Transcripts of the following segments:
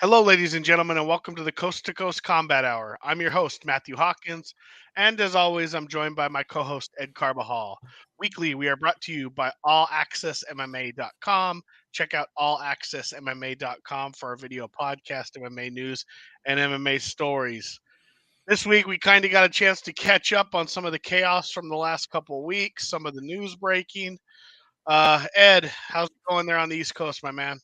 Hello, ladies and gentlemen, and welcome to the Coast to Coast Combat Hour. I'm your host, Matthew Hawkins, and as always, I'm joined by my co host, Ed Carbajal. Weekly, we are brought to you by allaccessmma.com. Check out allaccessmma.com for our video podcast, MMA news, and MMA stories. This week, we kind of got a chance to catch up on some of the chaos from the last couple of weeks, some of the news breaking. Ed, how's it going there on the East Coast, my man?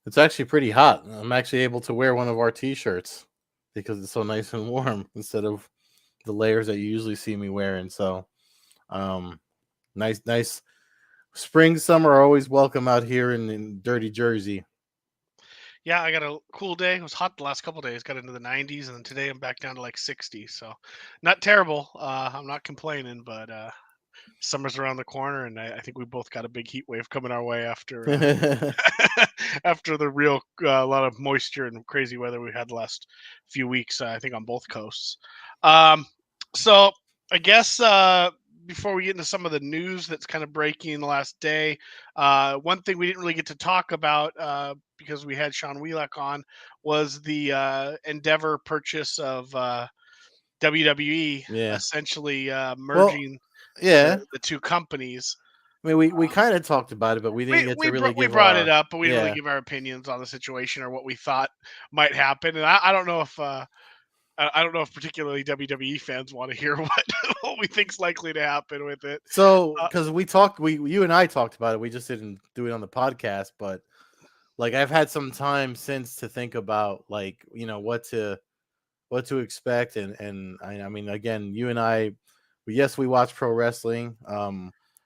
It's actually pretty hot. I'm actually able to wear one of our t-shirts because it's so nice and warm instead of the layers that you usually see me wearing. So, um, nice. Spring, summer are always welcome out here in dirty Jersey. Yeah, I got a cool day. It was hot the last couple days. Got into the 90s, and then today I'm back down to like 60. So, not terrible. I'm not complaining, but summer's around the corner, and I think we both got a big heat wave coming our way after after the real lot of moisture and crazy weather we had the last few weeks. I think on both coasts. Um, so I guess before we get into some of the news that's kind of breaking in the last day, one thing we didn't really get to talk about because we had Sean Wheelock on was the Endeavor purchase of WWE, Yeah. essentially Well, merging yeah. the two companies. I mean, we kind of talked about it, but we didn't get to really We give brought it our up, but we didn't really yeah. give our opinions on the situation or what we thought might happen. And I don't know if I don't know if particularly WWE fans want to hear what we think's likely to happen with it. So, Uh, because you and I talked about it, we just didn't do it on the podcast. But like, I've had some time since to think about what to expect and I mean again you and I yes we watch pro wrestling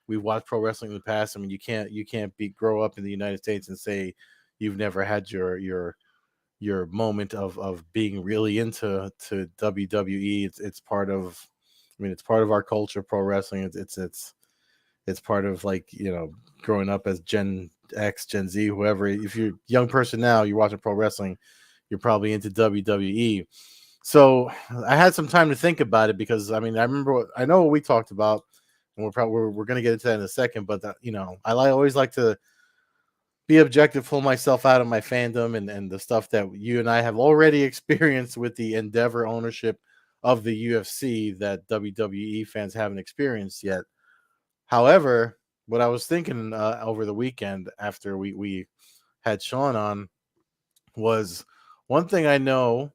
we've watched pro wrestling in the past. I mean you can't be grow up in the United States and say you've never had your moment of being really into to WWE. It's part of, I mean, it's part of our culture. Pro wrestling it's part of, like, growing up as Gen X, Gen Z, whoever. If you're a young person now, you're watching pro wrestling, you're probably into WWE. So I had some time to think about it because I mean I know what we talked about, and we're going to get into that in a second. But always like to be objective, pull myself out of my fandom and the stuff that you and I have already experienced with the Endeavor ownership of the UFC that WWE fans haven't experienced yet. However, what I was thinking over the weekend after we had Sean on was one thing I know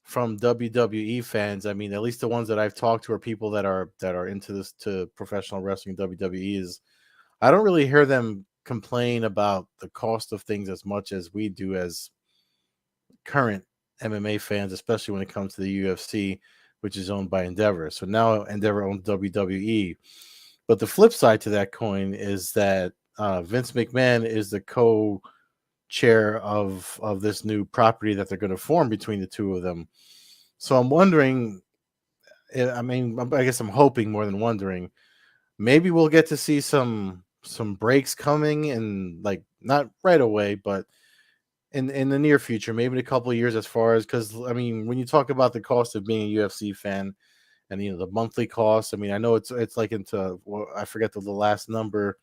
from WWE fans. I mean, at least the ones that I've talked to are people that are into this to professional wrestling. WWE is, I don't really hear them complain about the cost of things as much as we do as current MMA fans, especially when it comes to the UFC, which is owned by Endeavor. So now Endeavor owns WWE. But the flip side to that coin is that Vince McMahon is the co-chair of this new property that they're going to form between the two of them. So I'm wondering. I mean, I guess I'm hoping more than wondering. Maybe we'll get to see some breaks coming, and like not right away, but in the near future, maybe in a couple of years. As far as, because I mean, when you talk about the cost of being a UFC fan and the monthly cost, I mean, I know it's like into, well, I forget the last number.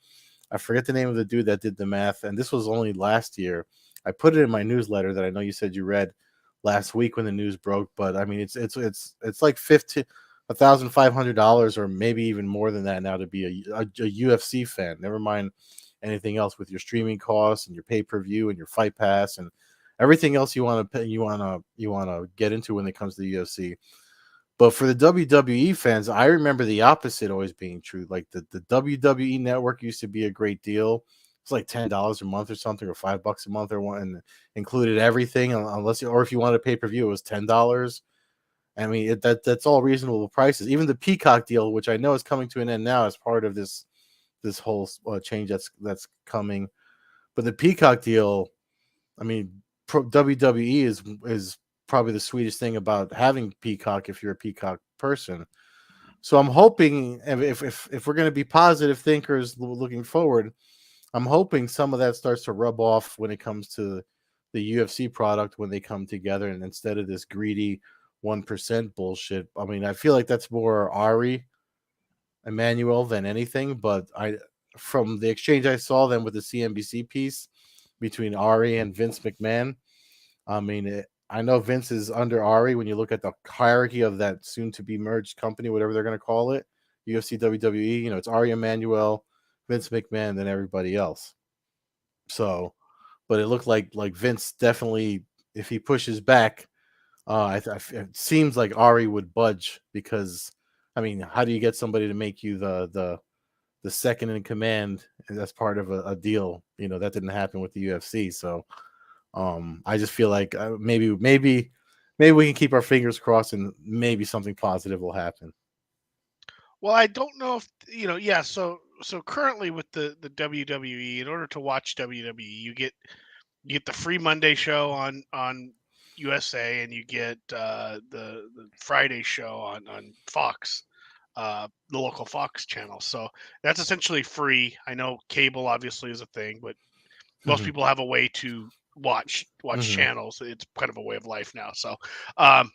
I forget the name of the dude that did the math, and this was only last year. I put it in my newsletter that I know you said you read last week when the news broke, but I mean, it's like $1,500 or maybe even more than that now to be a UFC fan. Never mind anything else with your streaming costs and your pay per view and your fight pass and everything else you want to get into when it comes to the UFC. But for the WWE fans, I remember the opposite always being true. Like the WWE network used to be a great deal. It's like $10 a month or something, or $5 a month, or one, and included everything. Unless or if you wanted a pay per view, it was $10. I mean, that's all reasonable prices. Even the Peacock deal, which I know is coming to an end now, as part of this whole change that's coming. But the Peacock deal, I mean, WWE is probably the sweetest thing about having Peacock if you're a Peacock person. So I'm hoping, if we're going to be positive thinkers looking forward, I'm hoping some of that starts to rub off when it comes to the UFC product when they come together, and instead of this greedy 1% bullshit. I mean, I feel like that's more Ari Emmanuel than anything, but from the exchange I saw then with the CNBC piece between Ari and Vince McMahon, I mean, I know Vince is under Ari. When you look at the hierarchy of that soon-to-be merged company, whatever they're going to call it, UFC, WWE, it's Ari Emanuel, Vince McMahon, then everybody else. So, but it looked like Vince definitely, if he pushes back, it seems like Ari would budge because, I mean, how do you get somebody to make you the second in command? And that's part of a deal. That didn't happen with the UFC. So, I just feel like maybe we can keep our fingers crossed and maybe something positive will happen. Well, I don't know if yeah. So currently with the WWE, in order to watch WWE, you get the free Monday show on USA, and you get the Friday show on Fox, the local Fox channel. So that's essentially free. I know cable obviously is a thing, but most Mm-hmm. people have a way to watch Mm-hmm. channels. It's kind of a way of life now. So um,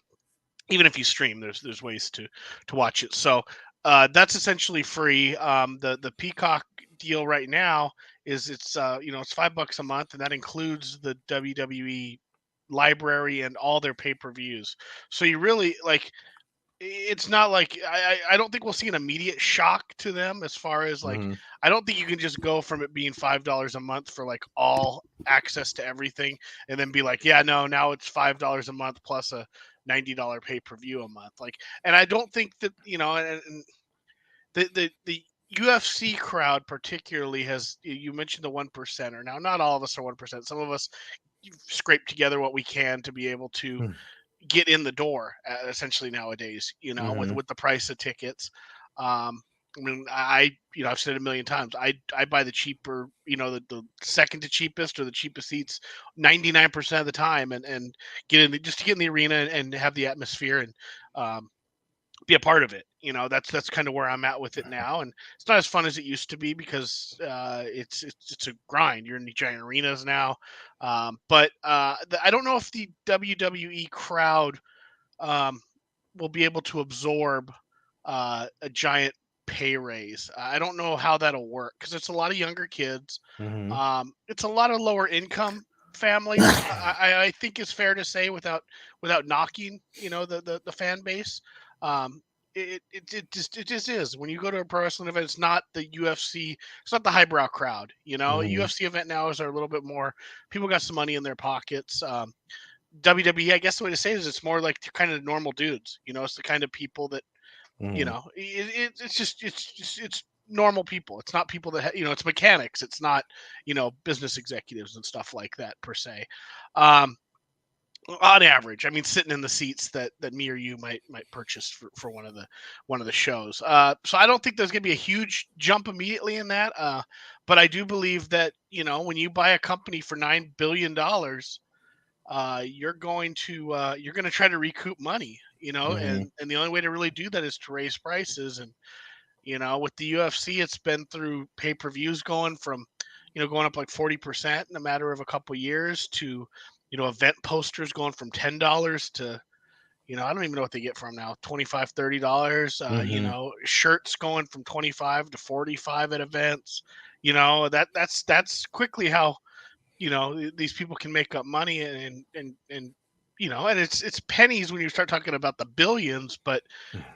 even if you stream, there's ways to watch it. So that's essentially free. The Peacock deal right now is it's $5 a month, and that includes the WWE library and all their pay-per-views. So you really like it's not like I don't think we'll see an immediate shock to them as far as like Mm-hmm. I don't think you can just go from it being $5 a month for like all access to everything and then be like, yeah, no, now it's $5 a month plus a $90 pay-per-view a month. Like, and I don't think that, and the UFC crowd particularly has you mentioned the 1%er. Now, not all of us are 1%. Some of us scrape together what we can to be able to get in the door essentially nowadays, with Mm-hmm. the price of tickets. I mean, I've said it a million times. I buy the cheaper, the second to cheapest or the cheapest seats 99% of the time, and get in just to get in the arena and have the atmosphere and um, be a part of it. That's kind of where I'm at with it now, and it's not as fun as it used to be because it's a grind. You're in the giant arenas now, but I don't know if the WWE crowd um, will be able to absorb a giant pay raise. I don't know how that'll work because it's a lot of younger kids. Mm-hmm. It's a lot of lower income families. I think is fair to say without knocking, the fan base. Um, it just is when you go to a pro wrestling event. It's not the UFC. It's not the highbrow crowd. A Mm-hmm. UFC event now is a little bit more. People got some money in their pockets. WWE, I guess the way to say it is it's more like kind of normal dudes. It's the kind of people that Mm-hmm. it's normal people. It's not people that it's mechanics. It's not business executives and stuff like that per se. Um, on average, I mean, sitting in the seats that me or you might purchase for one of the shows. So I don't think there's going to be a huge jump immediately in that. But I do believe that when you buy a company for $9 billion, you're going to try to recoup money, Mm-hmm. and the only way to really do that is to raise prices. And with the UFC, it's been through pay-per-views going up like 40% in a matter of a couple years to event posters going from $10 to I don't even know what they get from now, 25, $30. Mm-hmm. Shirts going from 25 to 45 at events. That's quickly how these people can make up money, and it's pennies when you start talking about the billions, but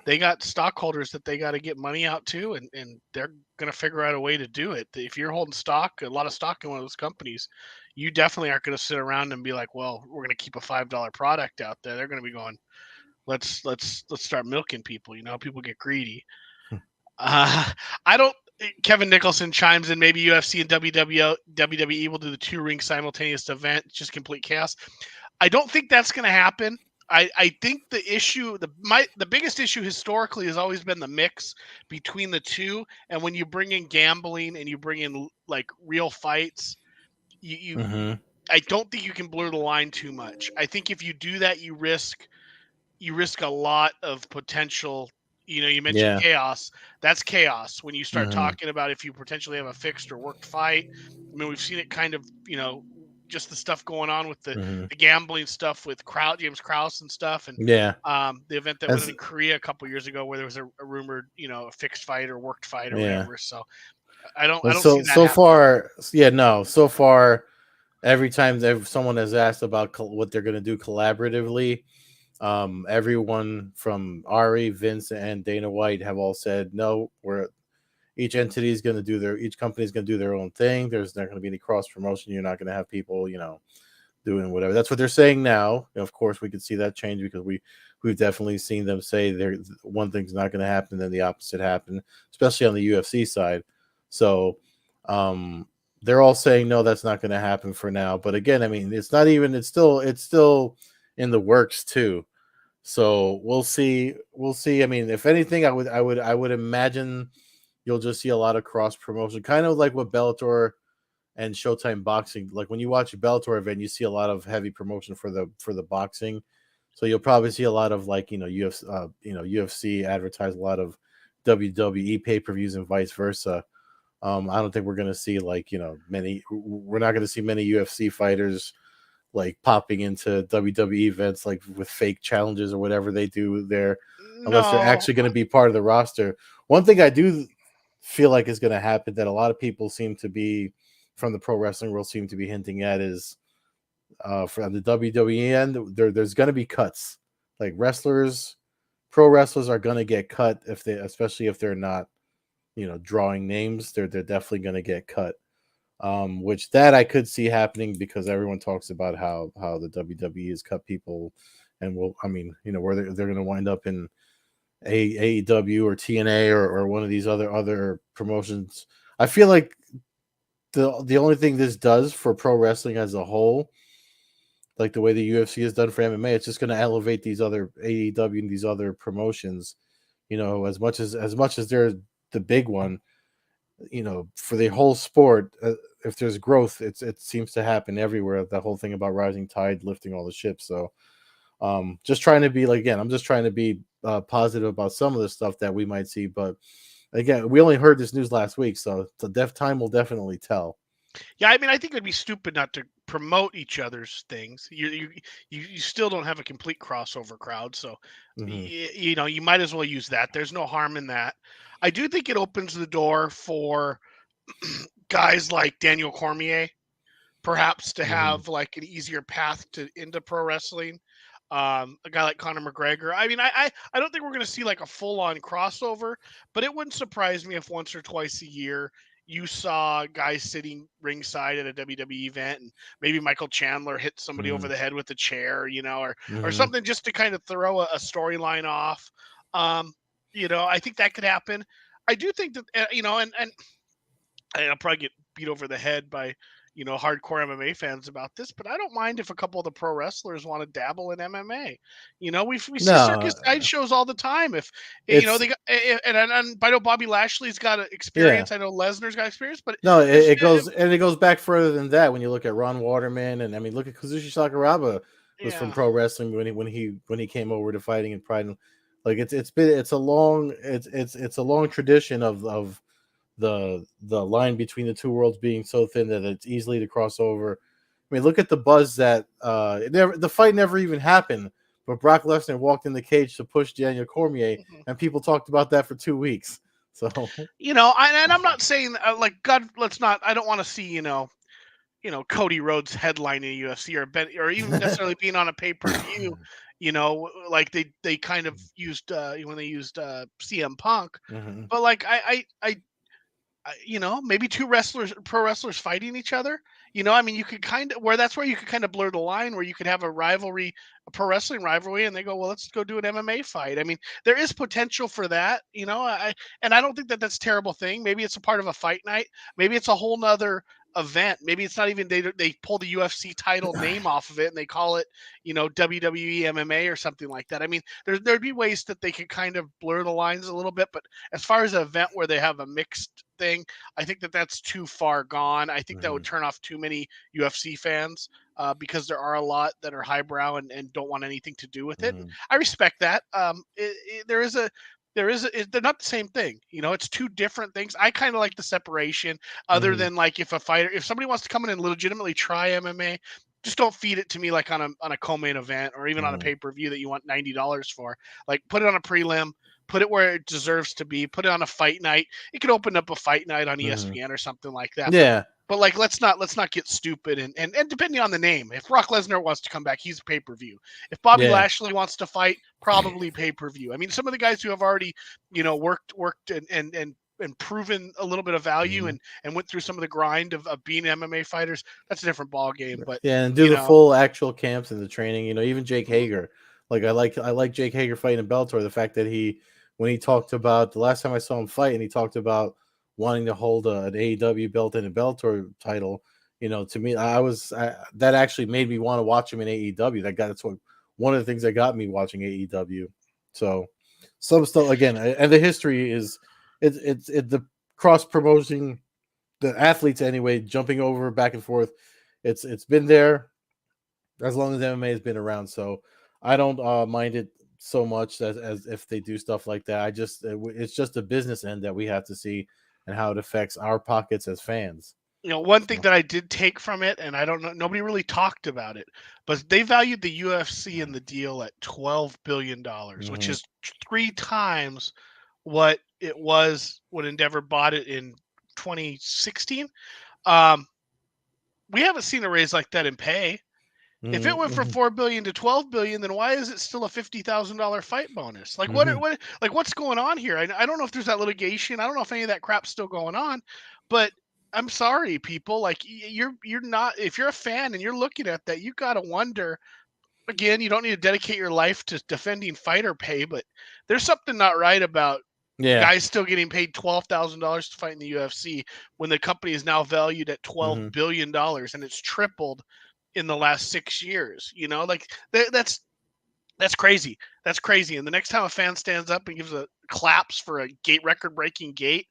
they got stockholders that they got to get money out to, and they're going to figure out a way to do it. If you're holding a lot of stock in one of those companies, you definitely aren't going to sit around and be like, well, we're going to keep a $5 product out there. They're going to be going, let's start milking people. People get greedy. uh, I don't. Kevin Nicholson chimes in. Maybe UFC and WWE will do the two ring simultaneous event. Just complete chaos. I don't think that's going to happen. I think the biggest issue historically has always been the mix between the two. And when you bring in gambling and you bring in like real fights, you Mm-hmm. I don't think you can blur the line too much. I think if you do that, you risk a lot of potential. You mentioned Yeah. chaos. That's chaos when you start Mm-hmm. talking about if you potentially have a fixed or worked fight. I mean, we've seen it kind of, just the stuff going on with the, Mm-hmm. the gambling stuff with James Krause and stuff, and Yeah. the event that went That's in Korea a couple years ago where there was a rumored, a fixed fight or worked fight or yeah. whatever. So I don't But I don't see that so happening. far, yeah, no, so far every time someone has asked about what they're going to do collaboratively, everyone from Ari, Vince, and Dana White have all said no. We're each entity is going to do each company is going to do their own thing. There's not going to be any cross promotion. You're not going to have people, doing whatever. That's what they're saying now. Of course, we could see that change because we've definitely seen them say there one thing's not going to happen, then the opposite happen, especially on the UFC side. So they're all saying no, that's not going to happen for now. But again, I mean, it's not even. It's still in the works too. So we'll see. We'll see. I mean, if anything, I would imagine you'll just see a lot of cross promotion, kind of like what Bellator and Showtime Boxing. Like when you watch a Bellator event, you see a lot of heavy promotion for the boxing. So you'll probably see a lot of like UFC advertise a lot of WWE pay per views and vice versa. I don't think we're gonna see like many. We're not gonna see many UFC fighters like popping into WWE events like with fake challenges or whatever they do there, unless they're No, actually going to be part of the roster. One thing I do feel like is going to happen that a lot of people seem to be from the pro wrestling world seem to be hinting at is from the WWE end, there's going to be cuts. Like pro wrestlers are going to get cut especially if they're not, drawing names. They're definitely going to get cut. Which that I could see happening because everyone talks about how the WWE has cut people, and where they're going to wind up in AEW or TNA or one of these other promotions. I feel like the only thing this does for pro wrestling as a whole, like the way the UFC has done for MMA, it's just going to elevate these other AEW and these other promotions. As much as they're the big one, for the whole sport, if there's growth, it seems to happen everywhere. The whole thing about rising tide lifting all the ships. So, just trying to be like again, I'm just trying to be positive about some of the stuff that we might see. But again, we only heard this news last week, so the time will definitely tell. yeah, I mean, I think it'd be stupid not to promote each other's things. You still don't have a complete crossover crowd, so Hmm. you might as well use that. There's no harm in that. I do think it opens the door for guys like Daniel Cormier perhaps to Hmm. have like an easier path to into pro wrestling. A guy like Conor McGregor. I mean, I don't think we're going to see like a full on crossover, but it wouldn't surprise me if once or twice a year you saw guys sitting ringside at a WWE event, and maybe Michael Chandler hit somebody over Hmm. the head with a chair, or Hmm. something just to kind of throw a storyline off. Um, I think that could happen. I do think that and I'll probably get beat over the head by hardcore MMA fans about this, but I don't mind if a couple of the pro wrestlers want to dabble in MMA. We see circus No, sideshows all the time. If it's they got and I know Bobby Lashley's got yeah. experience. I know Lesnar's got experience, but No, if it goes back further than that. When you look at Ron Waterman, and I mean, look at Kazushi Sakuraba was from yeah. pro wrestling when he came over to fighting in Pride. Like it's a long tradition of the line between the two worlds being so thin that it's easily to cross over. I mean, look at the buzz that the fight never even happened, but Brock Lesnar walked in the cage to push Daniel Cormier, Mhm. and people talked about that for 2 weeks. So, And I'm not saying like God. Let's not. I don't want to see Cody Rhodes headlining UFC or even necessarily being on a pay per view. Like they kind of used when they used CM Punk, mhm, but like maybe pro wrestlers fighting each other. I mean, you could that's where you could kind of blur the line, where you could have a rivalry, a pro wrestling rivalry, and they go, well, let's go do an MMA fight. I mean, there is potential for that. And I don't think that that's a terrible thing. Maybe it's a part of a fight night. Maybe it's a whole nother event. Maybe it's not even they pull the UFC title name off of it and they call it, WWE MMA or something like that. I mean, there'd be ways that they could kind of blur the lines a little bit, but as far as an event where they have a mixed thing, I think that that's too far gone. I think that would mhm, turn off too many UFC fans because there are a lot that are highbrow and don't want anything to do with it. And mhm, I respect that. They're not the same thing. It's two different things. I kind of like the separation, other mhm, than like if somebody wants to come in and legitimately try MMA, just don't feed it to me like on a co-main event or even on a mhm, pay-per-view that you want $90 for. Like put it on a prelim, put it where it deserves to be, put it on a fight night. It could open up a fight night on mhm. ESPN or something like that. But Yeah. But like, let's not get stupid and depending on the name. If Brock Lesnar wants to come back, he's pay per view. If Bobby Yeah. Lashley wants to fight, probably pay per view. I mean, some of the guys who have already worked and proven a little bit of value Mhm. and went through some of the grind of being MMA fighters, that's a different ball game. But Yeah, and do you the know, full actual camps and the training. Even Jake Hager. Like I like Jake Hager fighting in Bellator. The fact that when he talked about the last time I saw him fight, and he talked about wanting to hold an AEW belt and a Bellator title. To me, that actually made me want to watch him in AEW. That's one of the things that got me watching AEW. So some stuff again, and the history is the cross promoting the athletes anyway, jumping over back and forth. It's been there as long as MMA has been around. So I don't mind it so much as if they do stuff like that. It's just a business end that we have to see and how it affects our pockets as fans. one thing So, that I did take from it, and I don't know, nobody really talked about it, but they valued the UFC in the deal at $12 billion, which mhm. is 3 times what it was when Endeavor bought it in 2016. Um, we haven't seen a raise like that in pay. If it Mhm, went from mhm, 4 billion to 12 billion, then why is it still a $50,000 fight bonus? Like mhm. what's going on here? I don't know if there's that litigation. I don't know if any of that crap's still going on, but I'm sorry, people. Like you're not, if you're a fan and you're looking at that, you got to wonder. Again, you don't need to dedicate your life to defending fighter pay, but there's something not right about Yeah. guys still getting paid $12,000 to fight in the UFC when the company is now valued at Mhm. $12 billion and it's tripled in the last 6 years. Like that's crazy. That's crazy. And the next time a fan stands up and gives a claps for a gate record breaking gate,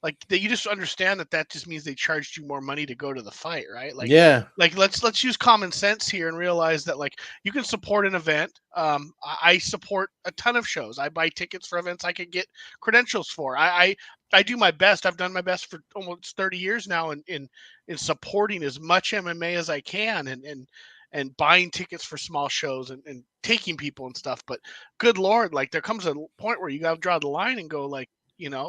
like that, you just understand that that just means they charged you more money to go to the fight, right? Like, Yeah. let's use common sense here and realize that like you can support an event. I support a ton of shows. I buy tickets for events I can get credentials for. I do my best. I've done my best for almost 30 years now in supporting as much MMA as I can and buying tickets for small shows and taking people and stuff. But good Lord, like there comes a point where you got to draw the line and go like,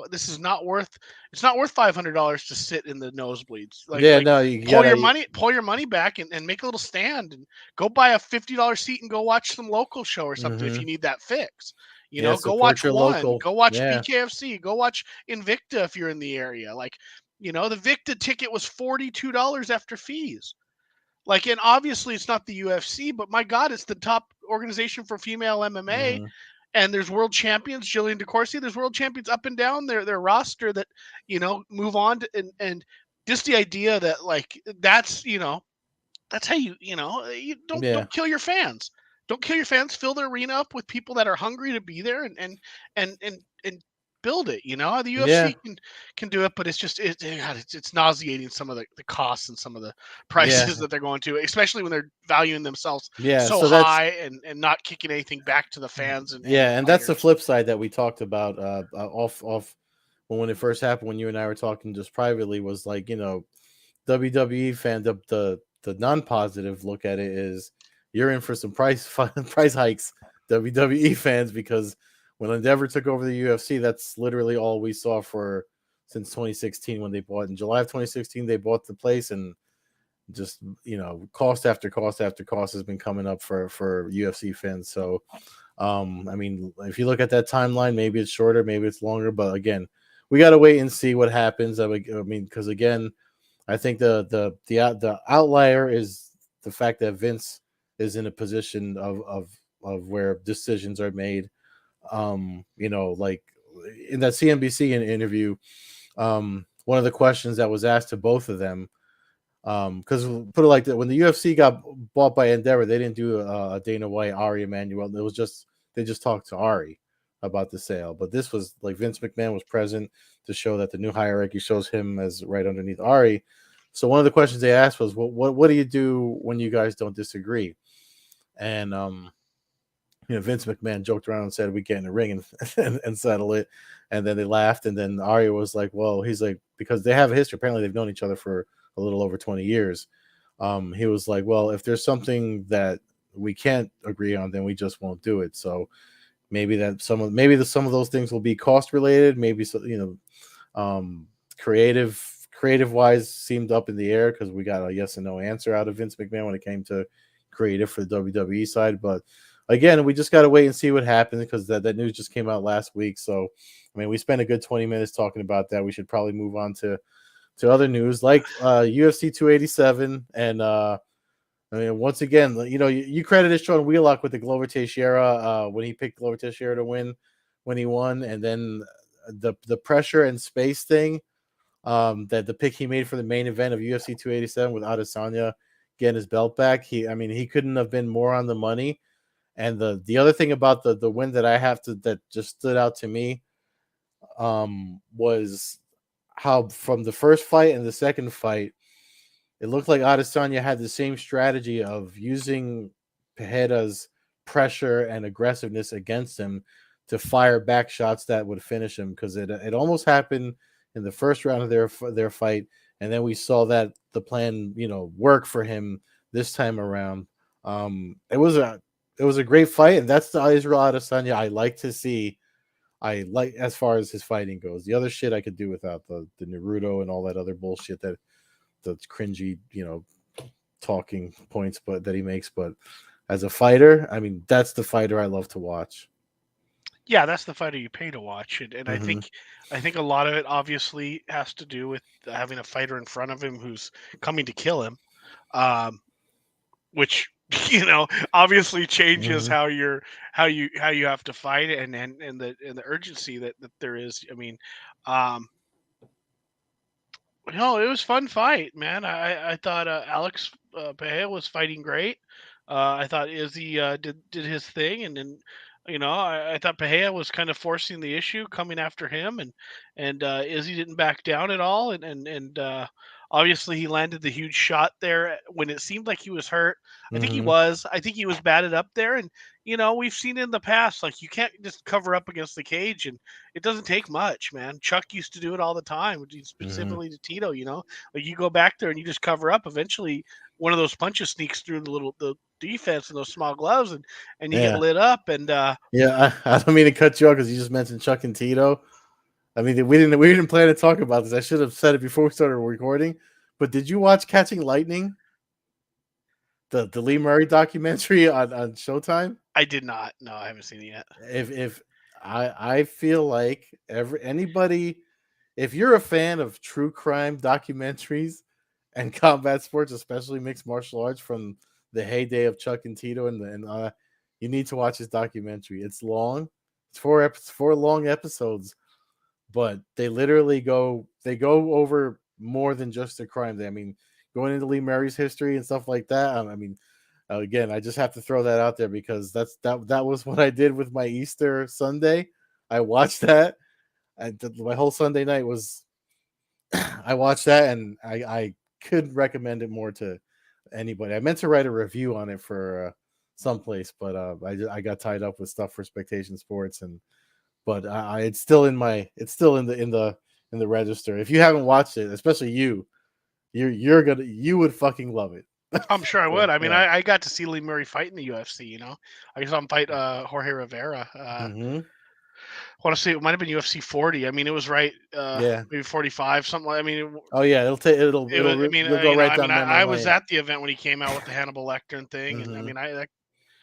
this is not worth, it's not worth $500 to sit in the nosebleeds. Like, Yeah. No, you gotta. pull your money back and make a little stand and go buy a $50 seat and go watch some local show or something if you Mhm. need that fix. Yeah. Go Support watch your one, local. go watch Yeah. BKFC, go watch Invicta if you're in the area. Like, the Victa ticket was $42 after fees. Like, and obviously it's not the UFC, but my God, it's the top organization for female MMA. Mhm. And there's world champions, Jillian DeCourcy. There's world champions up and down their roster that move on to, and just the idea that like that's how you Yeah. don't kill your fans. Don't kill your fans. Fill the arena up with people that are hungry to be there and build it. The UFC Yeah. can do it, but it's just God, it's nauseating some of the costs and some of the Yeah. prices that they're going to, especially when they're valuing themselves Yeah. so So that's high and not kicking anything back to the fans and the Yeah, and that's the fighters. flip side that we talked about off when it first happened, when you and I were talking just privately, was like, WWE fan, the non-positive look at it is you're in for some price hikes, WWE fans, because when Endeavor took over the UFC, that's literally all we saw for since 2016, when they bought in July of 2016. They bought the place, and just cost after cost after cost has been coming up for UFC fans. So I mean, if you look at that timeline, maybe it's shorter, maybe it's longer, but again, we got to wait and see what happens. I mean, because again, I think the outlier is the fact that Vince is in a position of where decisions are made. Like in that CNBC interview, one of the questions that was asked to both of them, because put it like that, when the UFC got bought by Endeavor, they didn't do a Dana White, Ari Emanuel. It was just they just talked to Ari about the sale. But this was like Vince McMahon was present to show that the new hierarchy shows him as right underneath Ari. So one of the questions they asked was, what do you do when you guys don't disagree? And Vince McMahon joked around and said, "We get in the ring and, and settle it." And then they laughed. And then Arya was like, "Well," he's like, because they have a history. Apparently, they've known each other for a little over 20 years. He was like, "Well, if there's something that we can't agree on, then we just won't do it." So maybe that some of those things will be cost related. Maybe so, creative creative wise seemed up in the air because we got a yes and no answer out of Vince McMahon when it came to creative for the WWE side. But again, we just got to wait and see what happens because that news just came out last week. So, I mean, we spent a good 20 minutes talking about that. We should probably move on to other news like UFC 287 and I mean, once again, you credited Sean Wheelock with the Glover Teixeira when he picked Glover Teixeira to win when he won, and then the pressure and space thing that the pick he made for the main event of UFC 287 with Adesanya getting his belt back. He couldn't have been more on the money. And the other thing about the win that that just stood out to me was how from the first fight and the second fight, it looked like Adesanya had the same strategy of using Pereira's pressure and aggressiveness against him to fire back shots that would finish him because it almost happened in the first round of their fight, and then we saw that the plan work for him this time around. It was a great fight, and that's the Israel Adesanya I like to see. I like as far as his fighting goes. The other shit I could do without the Naruto and all that other bullshit that the cringy, talking points, but that he makes. But as a fighter, I mean, that's the fighter I love to watch. Yeah, that's the fighter you pay to watch it, and Mm-hmm. I think a lot of it obviously has to do with having a fighter in front of him who's coming to kill him, um, which obviously changes Mm-hmm. how you have to fight and the urgency that there is. I mean, um, no, it was fun fight, man. I thought Alex Pereira was fighting great. I thought Izzy did his thing, and then I thought Pereira was kind of forcing the issue, coming after him, and Izzy didn't back down at all, and obviously he landed the huge shot there when it seemed like he was hurt. I think he Mm-hmm. was. I think he was batted up there, and we've seen in the past like you can't just cover up against the cage and it doesn't take much, man. Chuck used to do it all the time, Mm-hmm. specifically to Tito. Like you go back there and you just cover up. Eventually, one of those punches sneaks through the defense in those small gloves, and you get Yeah. lit up. And Yeah, I don't mean to cut you off because you just mentioned Chuck and Tito. I mean, we didn't plan to talk about this. I should have said it before we started recording. But did you watch Catching Lightning, the Lee Murray documentary on Showtime? I did not. No, I haven't seen it yet. If I feel like anybody, if you're a fan of true crime documentaries and combat sports, especially mixed martial arts from the heyday of Chuck and Tito, and you need to watch this documentary. It's long. It's four long episodes, but they go over more than just the crime. I mean, going into Lee Murray's history and stuff like that. I mean, again, I just have to throw that out there because that was what I did with my Easter Sunday. I watched that, and my whole Sunday night was I watched that, and I could recommend it more to anybody. I meant to write a review on it for someplace, but I got tied up with stuff for Spectation Sports, and but it's still in the register. If you haven't watched it, especially you would fucking love it. I'm sure I So would. I mean, yeah. I got to see Lee Murray fight in the UFC. I saw him fight Jorge Rivera. Mm-hmm. I want to say it might have been UFC 40. I mean, it was right, Yeah. maybe 45, something like. I mean, Oh yeah. It'll take. it was. I mean, You'll go right I mean, down memory I was lane. at the event when he came out with the Hannibal Lecter thing, and I Mm-hmm. mean,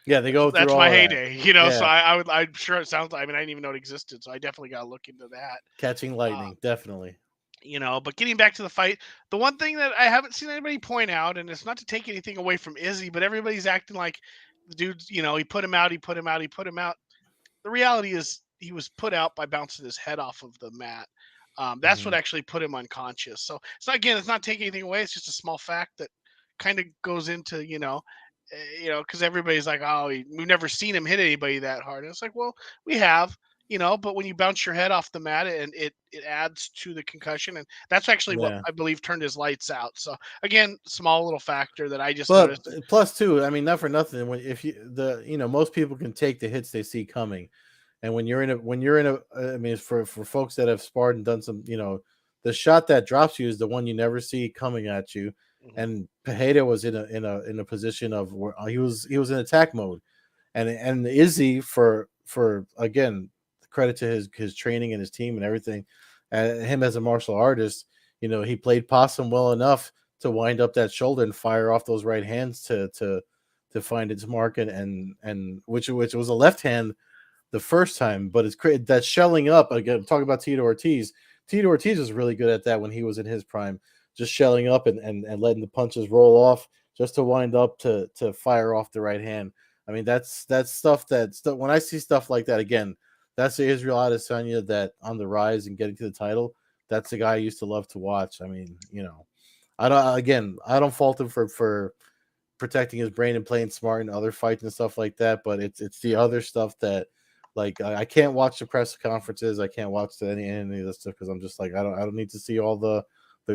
Yeah, they go through that's my all of that. heyday. So Yeah. I'm sure it sounds. I mean, I didn't even know it existed, so I definitely got to look into that. Catching Uh, lightning, definitely. but getting back to the fight, the one thing that I haven't seen anybody point out, and it's not to take anything away from Izzy, but everybody's acting like the dude's. He put him out, he put him out, he put him out. The reality is he was put out by bouncing his head off of the mat. That's Mm-hmm. what actually put him unconscious. So it's not taking anything away. It's just a small fact that kind of goes into because everybody's like, oh, we've never seen him hit anybody that hard. And it's like, well, we have. But when you bounce your head off the mat, and it adds to the concussion, and that's actually what Yeah. I believe turned his lights out. So again, small little factor that I just But noticed. plus too, I mean, not for nothing. When if you the most people can take the hits they see coming, and when you're in a, I mean, for folks that have sparred and done some, the shot that drops you is the one you never see coming at you. Mhm. And Pajeda was in a position of where he was in attack mode, and Izzy for again credit to his training and his team and everything, him as a martial artist. he played possum well enough to wind up that shoulder and fire off those right hands to find its mark, and which was a left hand the first time, but it's that shelling up again. Talk about Tito Ortiz. Tito Ortiz was really good at that when he was in his prime, just shelling up and letting the punches roll off just to wind up to fire off the right hand. I mean, that's stuff when I see stuff like that again, that's the Israel Adesanya that on the rise and getting to the title. That's the guy I used to love to watch. I mean, I don't fault him for protecting his brain and playing smart in other fights and stuff like that. But it's the other stuff that, like, I can't watch the press conferences. I can't watch any of this stuff because I'm just like, I don't need to see all the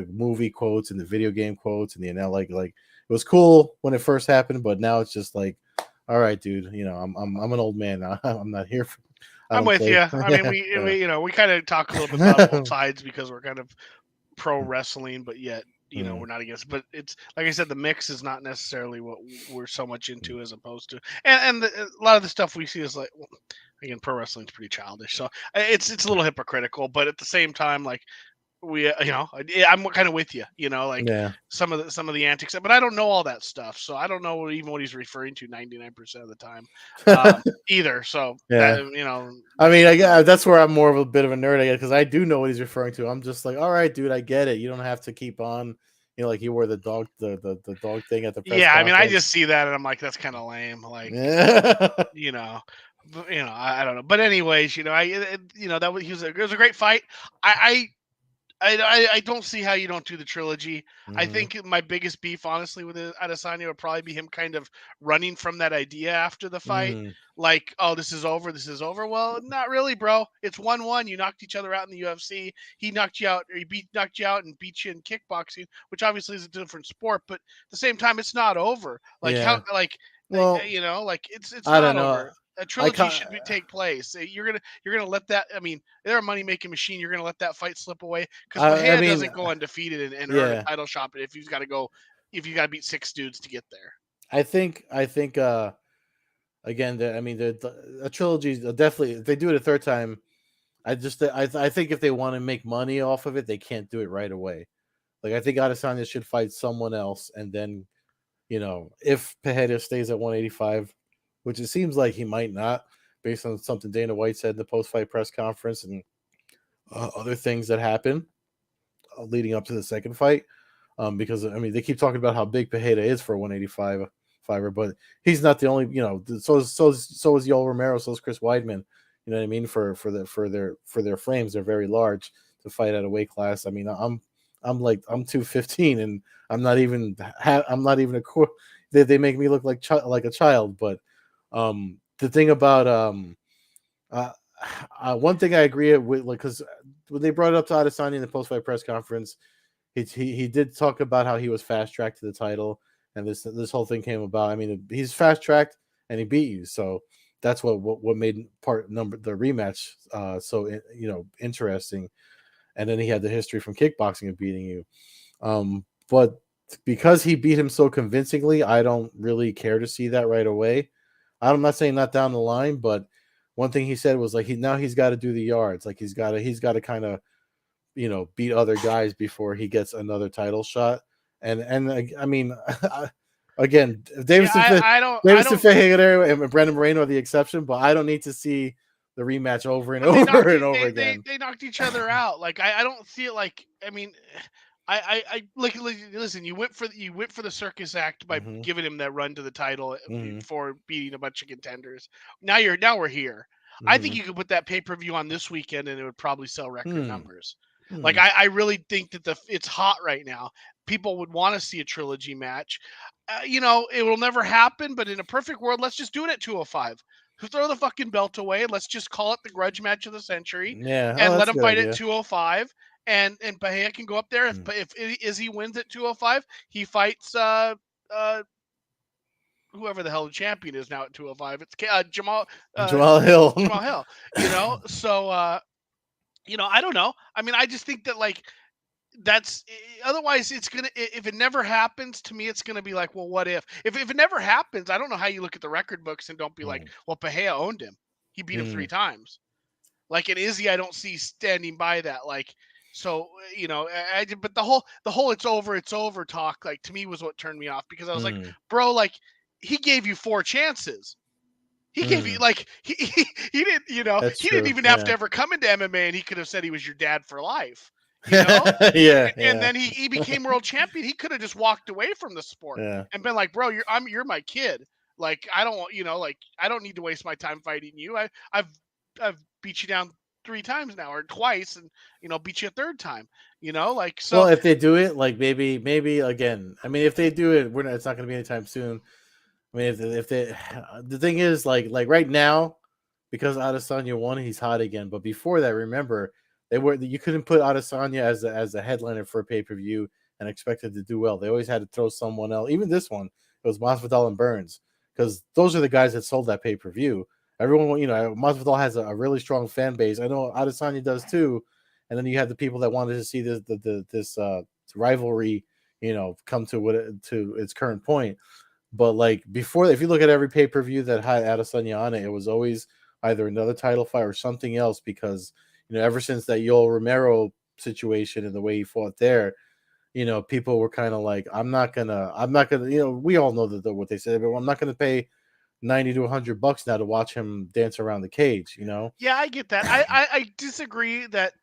movie quotes and the video game quotes and like it was cool when it first happened, but now it's just like, all right, dude, I'm an old man now. I'm not here for. I I'm don't with play. you. I mean, we kind of talk a little bit about both sides because we're kind of pro wrestling, but yet Mm, we're not against. But it's like I said, the mix is not necessarily what we're so much into as opposed to, and a lot of the stuff we see is like, well, again, pro wrestling's pretty childish, so it's a little hypocritical. But at the same time, like I'm kind of with you, like yeah. some of the antics, but I don't know all that stuff, so I don't know even what he's referring to 99% of the time, either. So that Yeah. I mean, that's where I'm more of a bit of a nerd, I guess, because I do know what he's referring to. I'm just like, all right, dude, I get it. You don't have to keep on, like you wore the dog, the dog thing at the press yeah, I mean, I conference. just see that and I'm like, that's kind of lame, like, Yeah. you know, I don't know, but anyways, that was a great fight. I I don't see how you don't do the trilogy. I Hmm. think my biggest beef, honestly, with Adesanya would probably be him kind of running from that idea after the fight. Hmm. Like, oh, this is over. This is over. Well, not really, bro. It's 1-1. You knocked each other out in the UFC. He knocked you out, or knocked you out and beat you in kickboxing, which obviously is a different sport. But at the same time, it's not over. Like how, Yeah. like, Well, like it's I don't not know. over. A I trilogy can't. should take place. You're gonna let that. I mean, they're a money making machine. You're gonna let that fight slip away because I Bahia mean, doesn't go undefeated and earn a yeah. title shot. But if you got to beat six dudes to get there. I think. Again, a trilogy definitely. If they do it a third time, I think if they want to make money off of it, they can't do it right away. Like, I think Adesanya should fight someone else, and then, if Pereira stays at 185, which it seems like he might not, based on something Dana White said in the post-fight press conference and other things that happen leading up to the second fight. Because I mean, they keep talking about how big Pereira is for a 185 fiver, but he's not the only. So is Yoel Romero, so is Chris Weidman. You know what I mean? For their frames, they're very large to fight at a weight class. I mean, I'm 215 and I'm not even a core. They make me look like a child. But the thing about uh, one thing I agree with, like, because when they brought it up to Adesanya in the post fight press conference, he did talk about how he was fast tracked to the title, and this whole thing came about. I mean, he's fast tracked and he beat you, so that's what made the rematch so interesting. And then he had the history from kickboxing of beating you. But because he beat him so convincingly, I don't really care to see that right away. I'm not saying not down the line, but one thing he said was like he's got to do the yards, like he's got to kind of beat other guys before he gets another title shot. And I mean, again, See, I Davidson don't. Figueroa and Brandon Moreno are the exception, but I don't need to see the rematch over and But they over knocked and it. over They again. they knocked each other out. Like I don't see it. Like I mean, I listen. You went for the circus act by Hmm. giving him that run to the title Hmm. before beating a bunch of contenders. Now we're here. I think Hmm. you could put that pay-per-view on this weekend and it would probably sell record Hmm. numbers. Like Hmm. I really think that it's hot right now. People would want to see a trilogy match. It will never happen, but in a perfect world, let's just do it at 205. Throw the fucking belt away and let's just call it the grudge match of the century Yeah. Oh, and let that's a him good fight at idea. 205 and Bahia can go up there. Mm. If Izzy wins at 205, he fights uh whoever the hell the champion is now at 205. It's uh Jamal Hill. Jamal Hill. So I don't know. I mean, I just think that like that's otherwise it's gonna if it never happens to me it's gonna be like, well, what if it never happens? I don't know how you look at the record books and don't be like, Mm. well, Pahea owned him, he beat him three Mm. times. Like an Izzy, I don't see standing by that. Like So but the whole it's over talk, like, to me, was what turned me off, because I was like, Mm, bro, like, he gave you 4 chances. He gave you, mm. like, he didn't, That's he didn't true. even have to Yeah. ever come into MMA, and he could have said he was your dad for life, you know? Yeah. And Yeah. then he became world champion. He could have just walked away from the sport Yeah. and been like, bro, you're my kid. Like, I don't want, like, I don't need to waste my time fighting you. I've beat you down 3 times now, or twice, and beat you a third time. Like, Well, so. if they do it, like maybe again. I mean, if they do it, it's not going to be anytime soon. I mean, if they, the thing is, like right now, because Adesanya won, he's hot again. But before that, remember, you couldn't put Adesanya as a headliner for a pay per view and expect it to do well. They always had to throw someone else. Even this one, it was Masvidal and Burns, because those are the guys that sold that pay per view. Everyone, Masvidal has a really strong fan base. I know Adesanya does too. And then you have the people that wanted to see this rivalry, come to its current point. But like before, if you look at every pay per view that had Adesanya on it, it was always either another title fight or something else. Because ever since that Yoel Romero situation and the way he fought there, people were kind of like, I'm not gonna. We all know what they said, but I'm not gonna pay 90 to $100 now to watch him dance around the cage. Yeah, I get that. I disagree that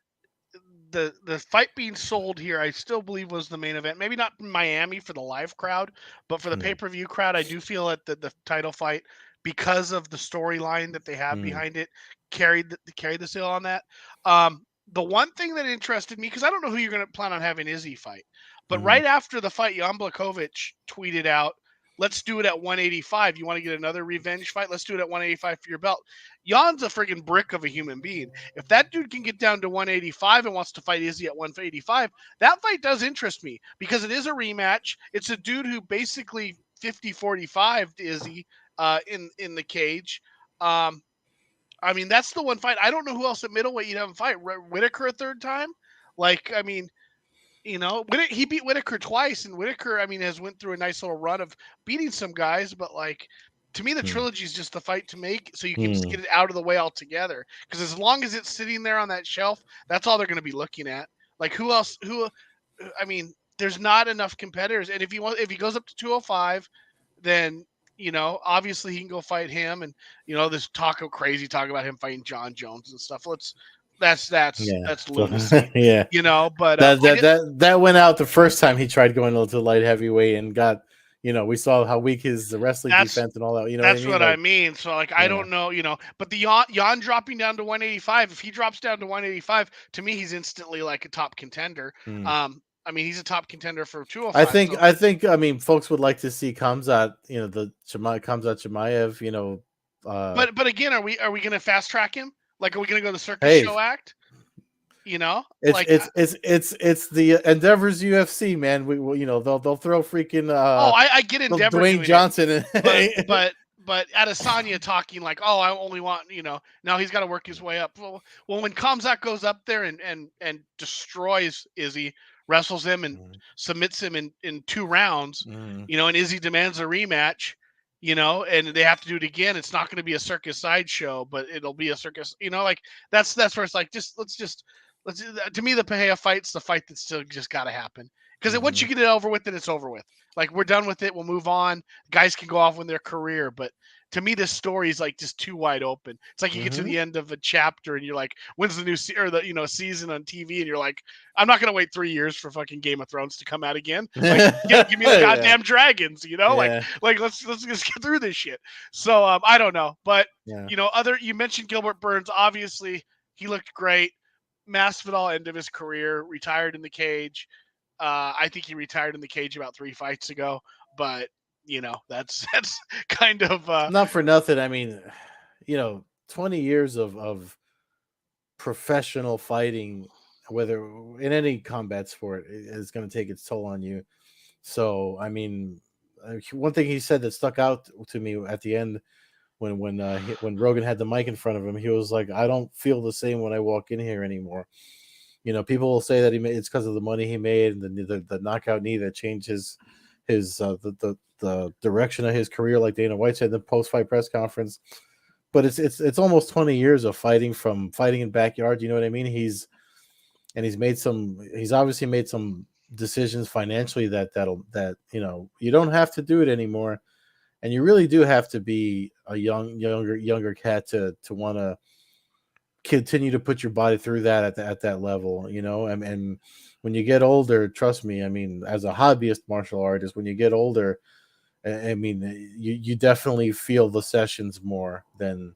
the fight being sold here, I still believe, was the main event. Maybe not in Miami for the live crowd, but for the Mm, pay-per-view crowd, I do feel that the title fight, because of the storyline that they have mm, behind it, carried the sale on that. The one thing that interested me, because I don't know who you're going to plan on having Izzy fight, but mm, right after the fight, Jan Blachowicz tweeted out, "Let's do it at 185. You want to get another revenge fight? Let's do it at 185 for your belt." Jan's a friggin' brick of a human being. If that dude can get down to 185 and wants to fight Izzy at 185, that fight does interest me, because it is a rematch. It's a dude who basically 50-45 to Izzy in the cage. Um, I mean, that's the one fight. I don't know who else at middleweight you'd have him fight. Whitaker a third time? Like, I mean, he beat Whitaker twice, and Whitaker, I mean, has went through a nice little run of beating some guys, but, like, to me, the mm, trilogy is just the fight to make, so you can just mm, get it out of the way altogether. Because as long as it's sitting there on that shelf, that's all they're going to be looking at. Like, who else? I mean, there's not enough competitors, and if he goes up to 205, then obviously he can go fight him, and this crazy talk about him fighting John Jones and stuff. yeah. That's So, lunacy, yeah. But That went out the first time he tried going to light heavyweight and got, we saw how weak his wrestling that's defense and all that. You know what I That's mean? what I Like, mean. So, like, I yeah. don't know, but the Jan dropping down to 185, if he drops down to 185, to me, he's instantly like a top contender. Hmm. I mean, he's a top contender for I 205. think So, I think I mean folks would like to see Kamzat, Kamzat Chimaev, but again, are we going to fast track him? Like, are we going to go the circus hey, show act? it's Like, it's it's it's it's the Endeavors UFC, man. They'll throw freaking oh, I get Endeavor Dwayne doing it, Johnson but and Adesanya talking like, oh, I only want, now he's got to work his way up. Well, when Kamzat goes up there and destroys Izzy, wrestles him and submits him in 2 rounds, Mhm. and Izzy demands a rematch, and they have to do it again. It's not going to be a circus sideshow, but it'll be a circus. Like, that's where it's like, let's. To me, the Pahea fight's the fight that's still just got to happen, because once you Mhm. get it over with, then it's over with. Like, we're done with it. We'll move on. Guys can go off with their career, but to me, this story is like just too wide open. It's like you get to Mhm. the end of a chapter and you're like, when's the new or the season on TV? And you're like, I'm not gonna wait 3 years for fucking Game of Thrones to come out again. Like, give me the Yeah. goddamn dragons, like Yeah. like let's just get through this shit. So I don't know, but Yeah. you mentioned Gilbert Burns. Obviously, he looked great. Masvidal, end of his career, retired in the cage. I think he retired in the cage about 3 fights ago, but that's kind of Not for nothing. I mean, 20 years of professional fighting, whether in any combat sport, is going to take its toll on you. So, I mean, one thing he said that stuck out to me at the end when Rogan had the mic in front of him, he was like, "I don't feel the same when I walk in here anymore." People will say that it's because of the money he made and the knockout knee that changed his the direction of his career, like Dana White said in the post fight press conference. But it's almost 20 years of fighting in backyard. You know what I mean? and he's obviously made some decisions financially that you don't have to do it anymore, and you really do have to be a younger cat to want to continue to put your body through that at that level, and when you get older, trust me, I mean, as a hobbyist martial artist, when you get older, I mean, you definitely feel the sessions more and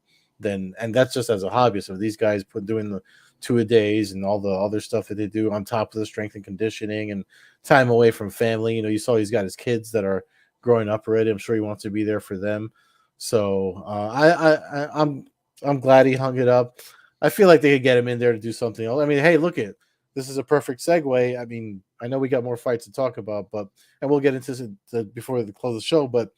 that's just as a hobbyist. So these guys put doing the 2 a days and all the other stuff that they do on top of the strength and conditioning and time away from family. You saw he's got his kids that are growing up already. I'm sure he wants to be there for them. So I'm glad he hung it up. I feel like they could get him in there to do something else. I mean, hey, look at this is a perfect segue. I mean, I know we got more fights to talk about, but and we'll get into before the close of the show. But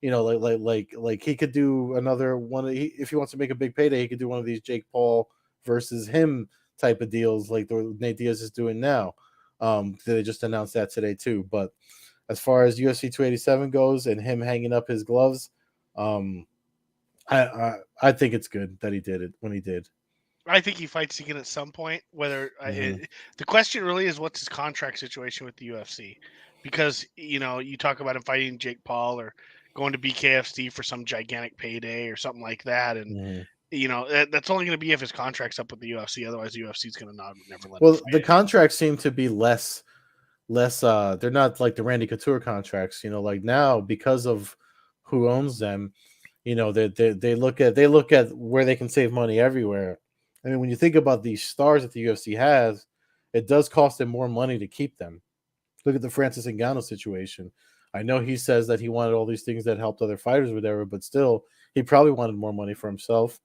like he could do another one. If he wants to make a big payday, he could do one of these Jake Paul versus him type of deals, like the Nate Diaz is doing now. They just announced that today too. But as far as UFC 287 goes, and him hanging up his gloves, um, I think it's good that he did it when he did. I think he fights again at some point. Mm-hmm. The question really is, what's his contract situation with the UFC? Because you talk about him fighting Jake Paul or going to BKFC for some gigantic payday or something like that, and Mm-hmm. that's only going to be if his contract's up with the UFC. Otherwise, the UFC is going to not never let him Well, the fight anymore. contracts seem to be less they're not like the Randy Couture contracts, like now because of who owns them, they look at where they can save money everywhere. I mean, when you think about these stars that the UFC has, it does cost them more money to keep them. Look at the Francis Ngannou situation. I know he says that he wanted all these things that helped other fighters or whatever, but still, he probably wanted more money for himself.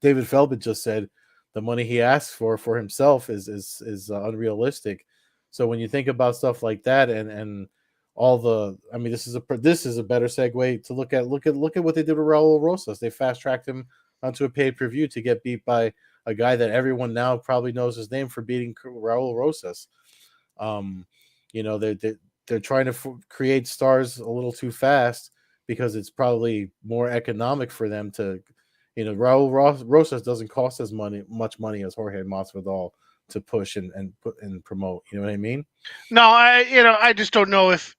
David Feldman just said the money he asks for himself is unrealistic. So when you think about stuff like that and all the, I mean, this is a better segue to look at what they did with Raul Rosas. They fast tracked him onto a pay per view to get beat by a guy that everyone now probably knows his name for beating Raul Rosas. Um, they're trying to create stars a little too fast because it's probably more economic for them to. Raul Rosas doesn't cost as much money as Jorge Masvidal to push and put and promote. You know what I mean? No, I just don't know if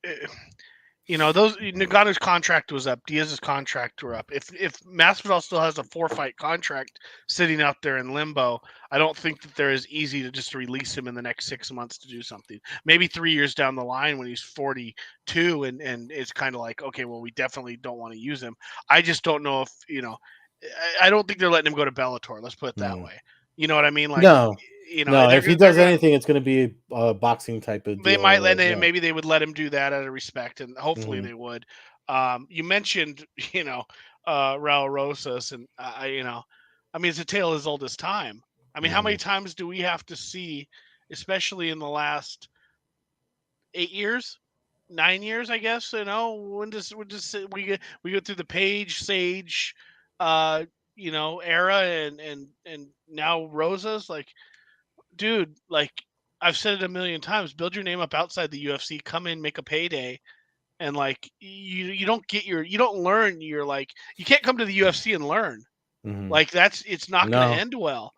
those Nagano's contract was up, Diaz's contract were up. If Masvidal still has a 4-fight contract sitting out there in limbo, I don't think that they're as easy to just release him in the next 6 months to do something. Maybe 3 years down the line when he's 42 and it's kind of like, okay, well, we definitely don't want to use him. I just don't know if I don't think they're letting him go to Bellator. Let's put it that Mm. way. You know what I mean? Like, No, no. they're If he they're does gonna anything, it's going to be a boxing type of they deal. might Or let it. yeah. Maybe they would let him do that out of respect, and hopefully Mm-hmm. they would. You mentioned, Raul Rosas, and I mean, it's a tale as old as time. I mean, how Mm-hmm. many times do we have to see, especially in the last 8 years, 9 years, I guess? We go through the Page Sage, uh, era, and now Rosas, like, dude, like, I've said it a million times. Build your name up outside the UFC. Come in, make a payday, and like you don't learn. You're like you can't come to the UFC and learn. Mm-hmm. Like it's not going to No. end well.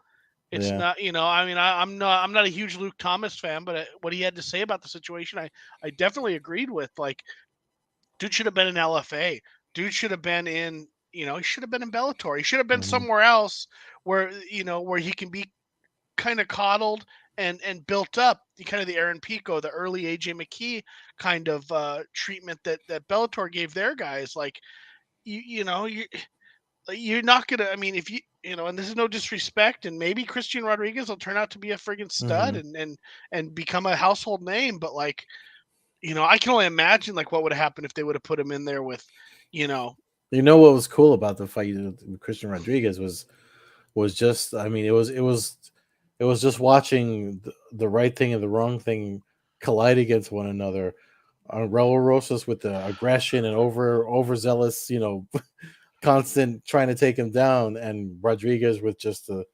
It's Yeah. not. I mean, I'm not a huge Luke Thomas fan, but what he had to say about the situation, I definitely agreed with. Like, dude should have been in LFA. Dude should have been in. He should have been in Bellator. He should have been Mm-hmm. somewhere else where he can be kind of coddled and built up, the kind of the Aaron Pico, the early AJ McKee kind of treatment that Bellator gave their guys. Like you're not gonna. I mean, if and this is no disrespect, and maybe Christian Rodriguez will turn out to be a friggin' stud Mm-hmm. and become a household name, but like I can only imagine like what would have happened if they would have put him in there with, you know, You know what was cool about the fight with Christian Rodriguez was just, I mean, it was just watching the right thing and the wrong thing collide against one another. Raul Rosas with the aggression and overzealous, constant trying to take him down, and Rodriguez with just the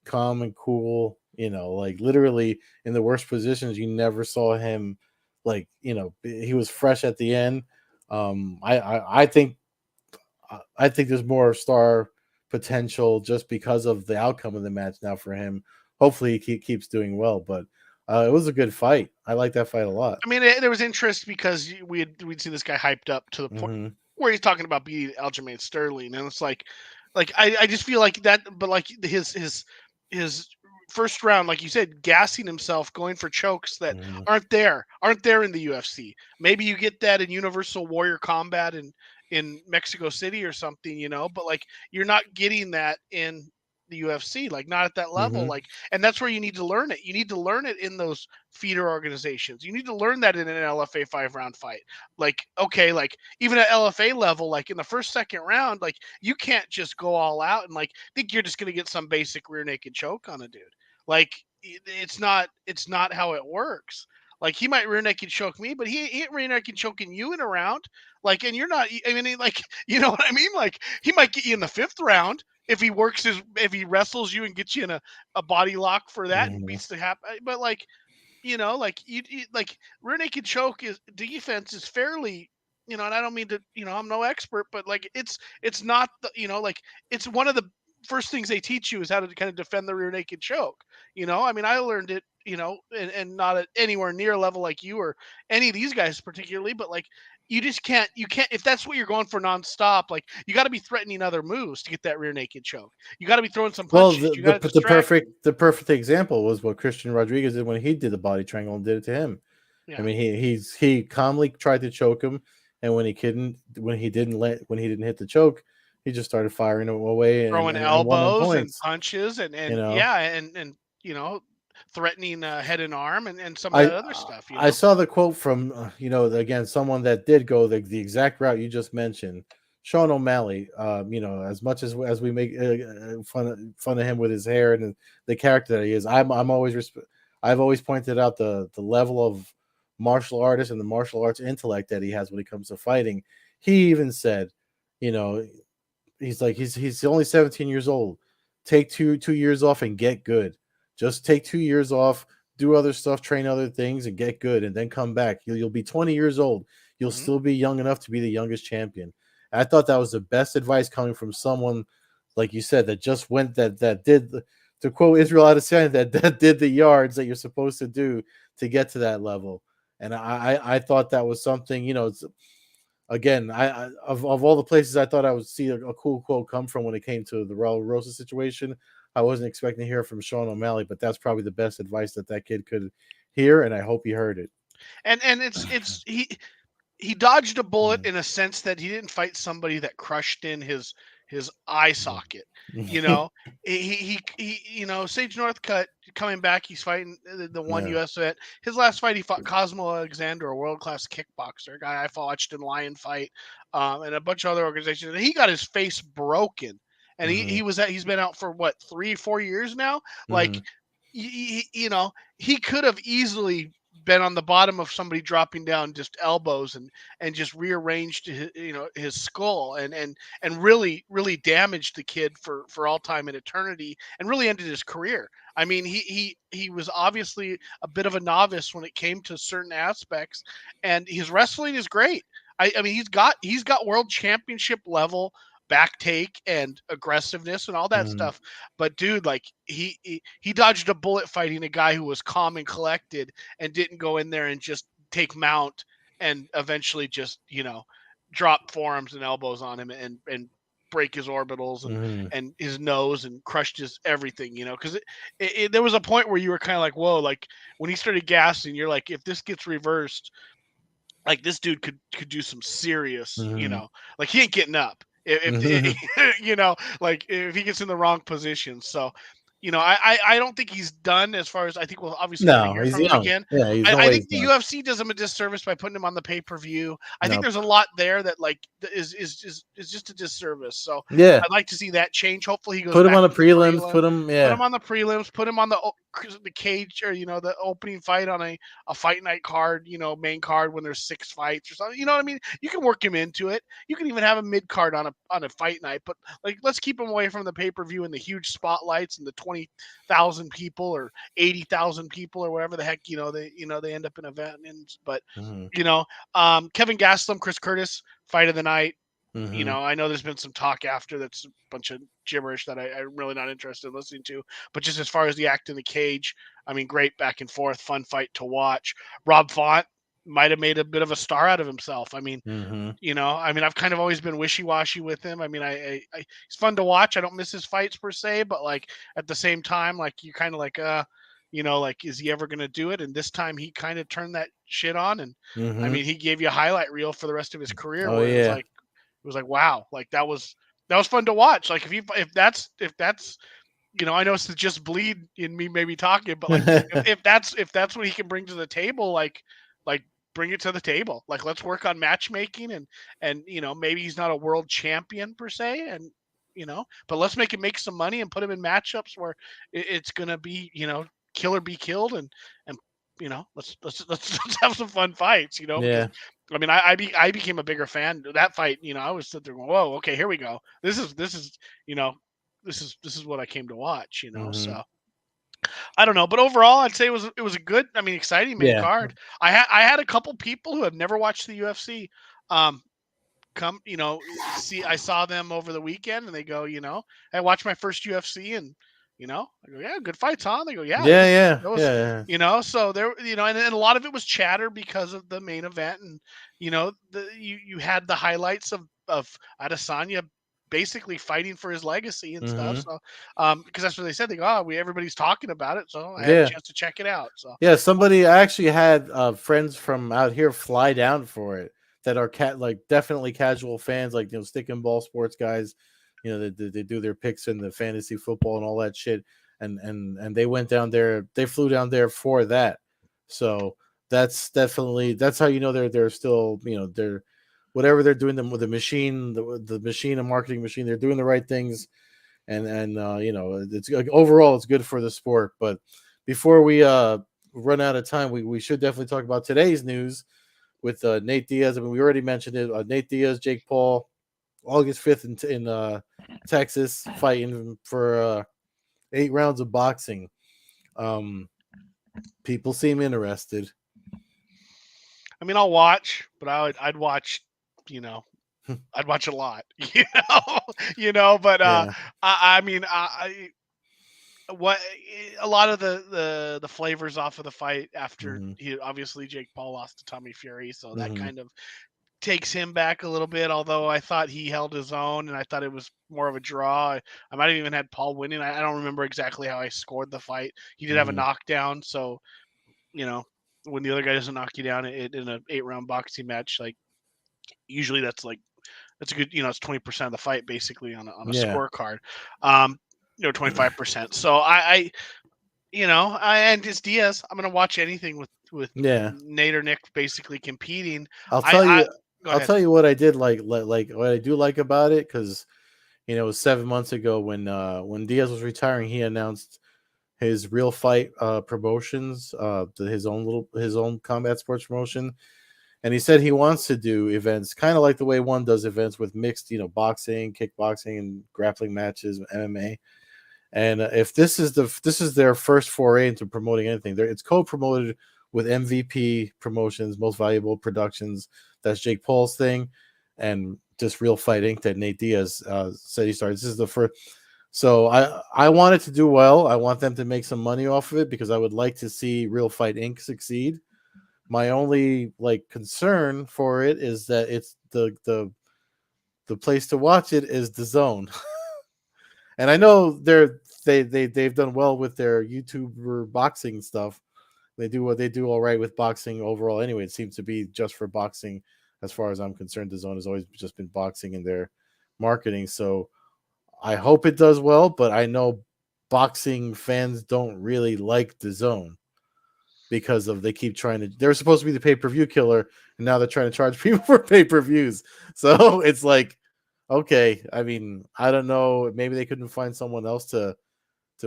calm and cool, like literally in the worst positions. You never saw him, like, he was fresh at the end. I think there's more star potential just because of the outcome of the match now for him. Hopefully he keeps doing well, but It was a good fight. I like that fight a lot. I mean, there was interest because we'd seen this guy hyped up to the point Hmm. where he's talking about beating Aljamain Sterling, and it's like I just feel like that, but like his first round, like you said, gassing himself, going for chokes that Hmm. aren't there in the UFC. Maybe you get that in Universal Warrior Combat in Mexico City or something, but like you're not getting that in the UFC, like not at that level, Hmm. like, and that's where you need to learn it. You need to learn it in those feeder organizations. You need to learn that in an LFA 5 round fight. Like, okay, like even at LFA level, like in the first, second round, like you can't just go all out and like think you're just gonna get some basic rear naked choke on a dude. Like it's not how it works. Like he might rear naked choke me, but he ain't rear naked choking you in a round. Like, and you're not. I mean, like, you know what I mean? Like he might get you in the fifth round if he wrestles you and gets you in a body lock for that and Hmm. beats the hap. But like like you like rear naked choke is defense is fairly, and I don't mean to, I'm no expert, but like it's not the, like it's one of the first things they teach you is how to kind of defend the rear naked choke. I mean, I learned it, and not at anywhere near level like you or any of these guys particularly, but like you can't if that's what you're going for nonstop, like you got to be threatening other moves to get that rear naked choke. You got to be throwing some Well, punches. You got to distract. the perfect example was what Christian Rodriguez did when he did the body triangle and did it to him. I Yeah, mean, he calmly tried to choke him, and when he didn't hit the choke, he just started firing him away throwing and won on elbows and points. punches You and know, yeah, and threatening head and arm and some of I that other stuff. I saw the quote from again someone that did go the exact route you just mentioned, Sean O'Malley. As much as we make fun of him with his hair and the character that he is, I've always pointed out the level of martial artist and the martial arts intellect that he has when it comes to fighting. He even said, you know, he's only 17 years old. Take two years off and get good. Just take 2 years off, do other stuff, train other things, and get good, and then come back. You'll be 20 years old. You'll Hmm. still be young enough to be the youngest champion. I thought that was the best advice coming from someone like you said that just went that did to quote Israel Adesanya that did the yards that you're supposed to do to get to that level. And I thought that was something, again, of all the places I thought I would see a cool quote come from when it came to the Raul Rosa situation, I wasn't expecting to hear from Sean O'Malley, but that's probably the best advice that kid could hear, and I hope he heard it. and it's he dodged a bullet in a sense that he didn't fight somebody that crushed in his eye socket. You know, Sage Northcutt coming back. He's fighting the one Yeah. U.S. vet. His last fight, he fought Cosmo Alexander, a world class kickboxer, a guy I watched in Lion Fight, and a bunch of other organizations. And he got his face broken, and Hmm. he's been out for what 3-4 years now. Like, Hmm. he could have easily been on the bottom of somebody dropping down just elbows and just rearranged his skull and really damaged the kid for all time and eternity and really ended his career. I mean, he was obviously a bit of a novice when it came to certain aspects, and his wrestling is great. I mean, he's got world championship level back take and aggressiveness and all that Hmm. stuff. But dude, like he dodged a bullet fighting a guy who was calm and collected and didn't go in there and just take mount and eventually just drop forearms and elbows on him and break his orbitals Hmm. and his nose and crushed his everything, because there was a point where you were kind of like, whoa, like when he started gassing, you're like, if this gets reversed, like this dude could do some serious, Hmm. like he ain't getting up Hmm. if like if he gets in the wrong position. So, I don't think he's done as far as I think we'll obviously never No, hear he's from him young. again. Yeah, he's I think always the young. UFC does him a disservice by putting him on the pay-per-view. I think No. there's a lot there that like is just a disservice. So Yeah. I'd like to see that change. Hopefully he goes Put him back on the to the prelims. prelim. Put him. Put Yeah. him on the prelims. Put him on the cage or the opening fight on a fight night card. Main card when there's 6 fights or something. You know what I mean? You can work him into it. You can even have a mid card on a fight night. But like, let's keep him away from the pay per view and the huge spotlights and the 20,000 people or 80,000 people or whatever the heck they end up in event. But Hmm. you know, Kevin Gastelum, Chris Curtis, fight of the night. Hmm. I know there's been some talk after that's a bunch of gibberish that I'm really not interested in listening to. But just as far as the act in the cage, I mean, great back and forth, fun fight to watch. Rob Font might have made a bit of a star out of himself. I mean, Mm-hmm. I've kind of always been wishy-washy with him. I mean, he's fun to watch. I don't miss his fights per se, but like at the same time, like you kind of like, like is he ever going to do it? And this time he kind of turned that shit on, and I Mm-hmm. mean, he gave you a highlight reel for the rest of his career Oh where yeah. it was like wow, like that was fun to watch. Like if that's I know it's the just bleed in me maybe talking, but like if that's what he can bring to the table, like bring it to the table. Like let's work on matchmaking and maybe he's not a world champion per se, and but let's make some money and put him in matchups where it's gonna be kill or be killed and let's have some fun fights, because Yeah. I mean I became a bigger fan of that fight. I was sitting there going, whoa, okay, here we go. This is you know this is what I came to watch. Mm-hmm. So I don't know, but overall, I'd say it was a good, I mean, exciting main Yeah. card. I had a couple people who have never watched the UFC, um, come, see, I saw them over the weekend, and they go, I watched my first UFC, and I go, yeah, good fights, huh? They go, yeah, Yeah. Yeah. that was, Yeah. so there, and a lot of it was chatter because of the main event, and you had the highlights of Adesanya basically fighting for his legacy and stuff. Mm-hmm. So, because that's what they said. They go, oh, everybody's talking about it, so I had a Yeah. chance to check it out. So, Yeah, somebody I actually had friends from out here fly down for it that are like definitely casual fans, like stick and ball sports guys. They do their picks in the fantasy football and all that shit, and they went down there. They flew down there for that. So that's how they're still they're whatever they're doing them with the machine, the machine, a marketing machine. They're doing the right things, and it's overall it's good for the sport. But before we run out of time, we should definitely talk about today's news with Nate Diaz. I mean, we already mentioned it. Nate Diaz, Jake Paul, August 5th in Texas, fighting for 8 rounds of boxing. Um, People seem interested. I mean, I'll watch, but I'd watch, you know, I'd watch a lot, but Yeah. I mean, what a lot of the flavors off of the fight after Mm-hmm. he obviously Jake Paul lost to Tommy Fury, so that Mm-hmm. kind of takes him back a little bit. Although I thought he held his own, and I thought it was more of a draw. I might have even had Paul winning. I don't remember exactly how I scored the fight. He did have a Mm-hmm. knockdown, so you know when the other guy doesn't knock you down in an 8 round boxing match, like usually that's a good, it's 20% of the fight basically on a Yeah. scorecard. Um, 25%. So and it's Diaz. I'm gonna watch anything with Yeah. Nate or Nick basically competing. I'll I tell I you. go I'll ahead. tell you what I did like what I do like about it, because it was 7 months ago when Diaz was retiring. He announced his real fight promotions, his own combat sports promotion, and he said he wants to do events kind of like the way one does events with mixed, boxing, kickboxing, and grappling matches, MMA. And if this is their first foray into promoting anything, it's co-promoted with MVP Promotions, Most Valuable Productions. That's Jake Paul's thing, and just Real Fight Inc. that Nate Diaz said he started. This is the first. So I want it to do well. I want them to make some money off of it because I would like to see Real Fight Inc. succeed. My only concern for it is that it's the place to watch it is the Zone. And I know they've done well with their YouTuber boxing stuff. They do all right with boxing overall. Anyway, it seems to be just for boxing, as far as I'm concerned. The Zone has always just been boxing in their marketing. So I hope it does well, but I know boxing fans don't really like the Zone because of they keep trying to. They're supposed to be the pay per view killer, and now they're trying to charge people for pay per views. So it's like, okay, I mean, I don't know. Maybe they couldn't find someone else to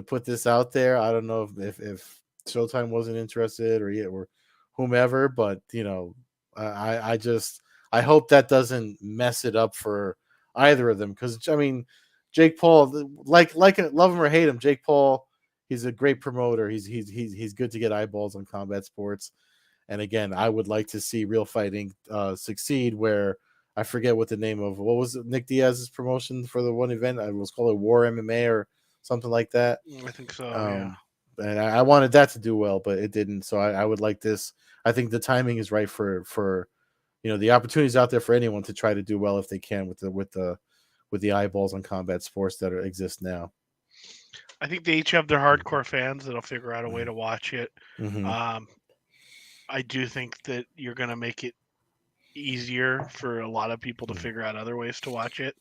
put this out there. I don't know if Showtime wasn't interested or whomever, but I just I hope that doesn't mess it up for either of them, because I mean, Jake Paul, love him or hate him, Jake Paul, he's a great promoter. He's good to get eyeballs on combat sports. And again, I would like to see Real Fighting succeed. Where I forget what the name of what was Nick Diaz's promotion for the one event. I was called it War MMA or something like that. I think so. Um, Yeah. and I wanted that to do well, but it didn't. So I would like this. I think the timing is right for the opportunities out there for anyone to try to do well if they can with the eyeballs on combat sports that exist now. I think they each have their hardcore fans that'll figure out a way to watch it. Mm-hmm. Um, I do think that you're going to make it easier for a lot of people to figure out other ways to watch it,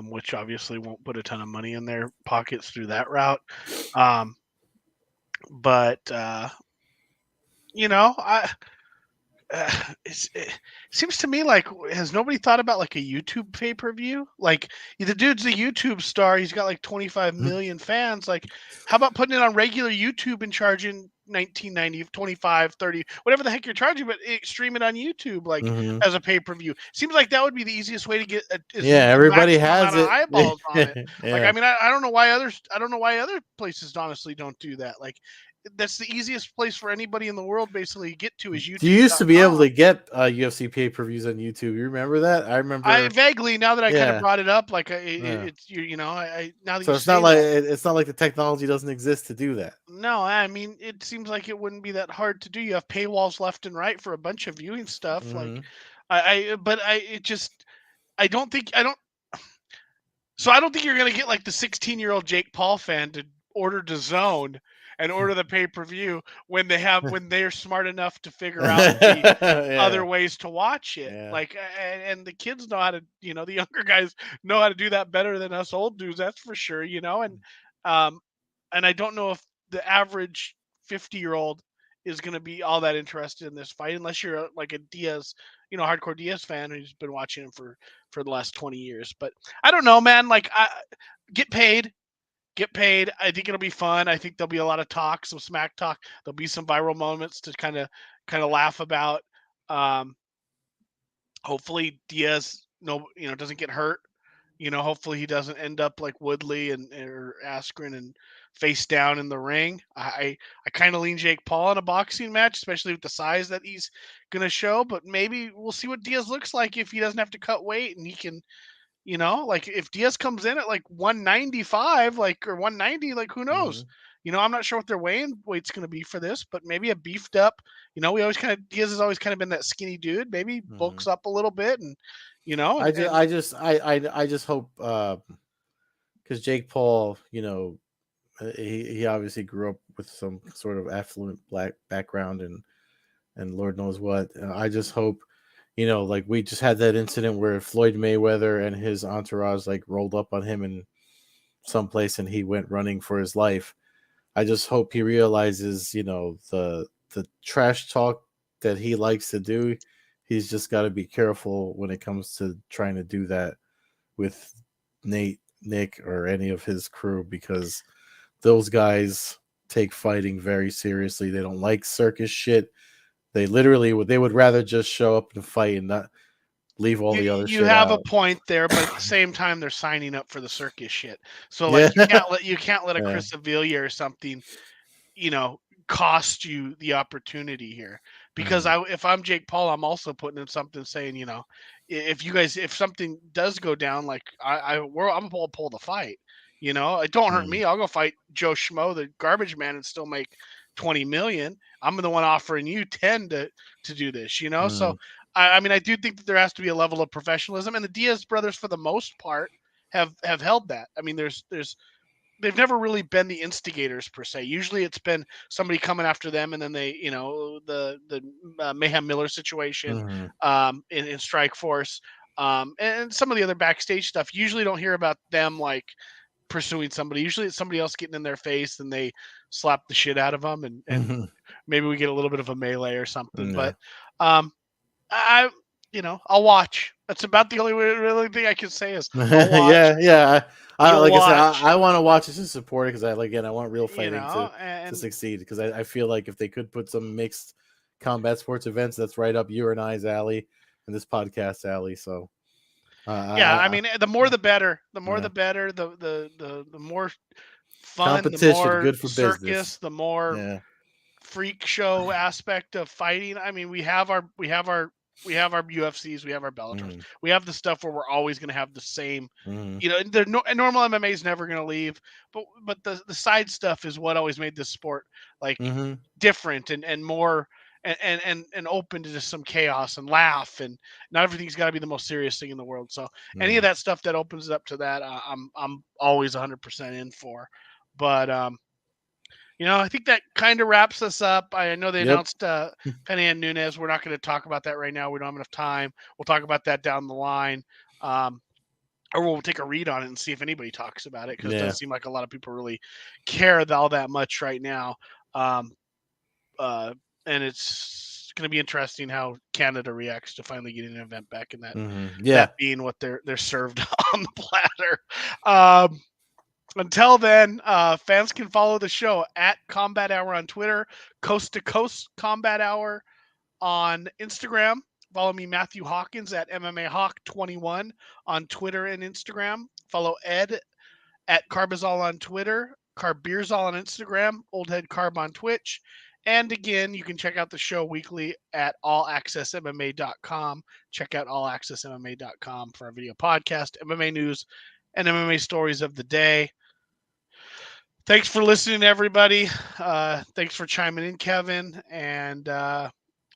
which obviously won't put a ton of money in their pockets through that route. Um, but I it seems to me like has nobody thought about like a YouTube pay per view? Like the dude's a YouTube star. He's got like 25 million fans. Like, how about putting it on regular YouTube and charging 19.90, 25, 30, whatever the heck you're charging, but stream it on YouTube like Mm-hmm. as a pay per view. Seems like that would be the easiest way to get Yeah, the everybody maximum has amount of it. eyeballs on it. Like, I Yeah. mean, I don't know why other places honestly don't do that. Like, that's the easiest place for anybody in the world basically to get to is You used to be able YouTube.com. to get UFC pay-per-views on YouTube. You remember that? I I remember. vaguely, now that I kind of Yeah. brought it up, like Yeah. it's I now that So you it's not say like that, it's not like the technology doesn't exist to do that. no, I mean it seems like it wouldn't be that hard to do. You have paywalls left and right for a bunch of viewing stuff. Like Mm-hmm. but it just I don't think I don't So I don't think you're gonna get like the 16-year-old Jake Paul fan to order DAZN and order the pay per view when they're smart enough to figure out the other Yeah. ways to watch it. Yeah. Like, and the kids know how to, the younger guys know how to do that better than us old dudes. That's for sure. Um, and I don't know if the average 50-year-old is going to be all that interested in this fight unless you're like a Diaz, hardcore Diaz fan who's been watching him for the last 20 years. But I don't know, man. Like, get paid. Get paid. I think it'll be fun. I think there'll be a lot of talk, some smack talk. There'll be some viral moments to kind of laugh about. Um, Hopefully Diaz doesn't get hurt. Hopefully he doesn't end up like Woodley and or Askren and face down in the ring. I kind of lean Jake Paul in a boxing match, especially with the size that he's gonna show. But maybe we'll see what Diaz looks like if he doesn't have to cut weight and he can like if Diaz comes in at like 195, like or 190, like who Mm-hmm. knows? I'm not sure what their weighing weight's going to be for this, but maybe a beefed up. We always kind of Diaz has always kind of been that skinny dude. Maybe Mm-hmm. bulks up a little bit, and you know, I and just and I just hope because Jake Paul, he obviously grew up with some sort of affluent black background and Lord knows what. I just hope, like we just had that incident where Floyd Mayweather and his entourage like rolled up on him in some place and he went running for his life. I just hope he realizes, the trash talk that he likes to do. He's just got to be careful when it comes to trying to do that with Nate, Nick, or any of his crew because those guys take fighting very seriously. They don't like circus shit. They would rather just show up and fight and not leave all the other you shit have a out. point there, but at the same time, they're signing up for the circus shit. So Yeah. like you can't let a Yeah. Chris Avila or something you know cost you the opportunity here because Mhm. if I'm Jake Paul, I'm also putting in something saying if something does go down, like I'm gonna pull the fight. It don't hurt Mhm. me. I'll go fight Joe Schmo, the garbage man, and still make 20 million. I'm the one offering you 10 to do this. So Mhm. I mean I do think that there has to be a level of professionalism, and the Diaz brothers for the most part have held that. I mean there's they've never really been the instigators per se. Usually, it's been somebody coming after them, and then the Mayhem Miller situation Mhm. in Strike Force, and some of the other backstage stuff. Usually, don't hear about them like pursuing somebody. Usually, it's somebody else getting in their face, and they slap the shit out of them, and Mhm. maybe we get a little bit of a melee or something. Yeah. But um, I I'll watch. That's about the only really thing I can say is I'll watch. Yeah, yeah. I You'll like I said, watch. I want to watch it to support it because I want real You fighting to know, and succeed because I feel like if they could put some mixed combat sports events, that's right up your and I's alley and this podcast alley. So, yeah, I I mean, the more the better. The more yeah, the better. The more fun, the competition more good for business. circus, the more Yeah. freak show aspect of fighting. I mean, we have our We have our UFCs, we have our Bellators, Mm-hmm. we have the stuff where we're always going to have the same. Mm-hmm. You know, normal MMA is never going to leave, but the side stuff is what always made this sport like Mm-hmm. different and more and open to just some chaos and laugh, and not everything's got to be the most serious thing in the world. So any of Mm-hmm. that stuff that opens it up to that, I'm always 100% in for. But I think that kind of wraps us up. I know they Yep. announced Penny and Nunez. We're not going to talk about that right now. We don't have enough time. We'll talk about that down the line. Um, or we'll take a read on it and see if anybody talks about it, because it Yeah. doesn't seem like a lot of people really care all that much right now. Um, uh, and it's going to be interesting how Canada reacts to finally getting an event back, and Mm-hmm. that Yeah. being what they're served on the platter. Um, until then, fans can follow the show at Combat Hour on Twitter, Coast-to-Coast Combat Hour on Instagram. Follow me, Matthew Hawkins, at MMA Hawk 21 on Twitter and Instagram. Follow Ed at Carbazol on Twitter, Carbeerzol on Instagram, Old Head Carb on Twitch. And again, you can check out the show weekly at allaccessmma.com. Check out allaccessmma.com for our video podcast, MMA news, and MMA stories of the day. Thanks for listening, everybody. Thanks for chiming in, Kevin, and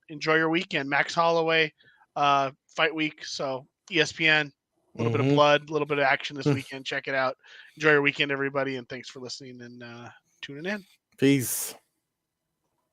enjoy your weekend. Max Holloway, fight week, so ESPN, a little bit of Mm-hmm. blood, a little bit of action this weekend. Check it out. Enjoy your weekend, everybody, and thanks for listening and tuning in. Peace.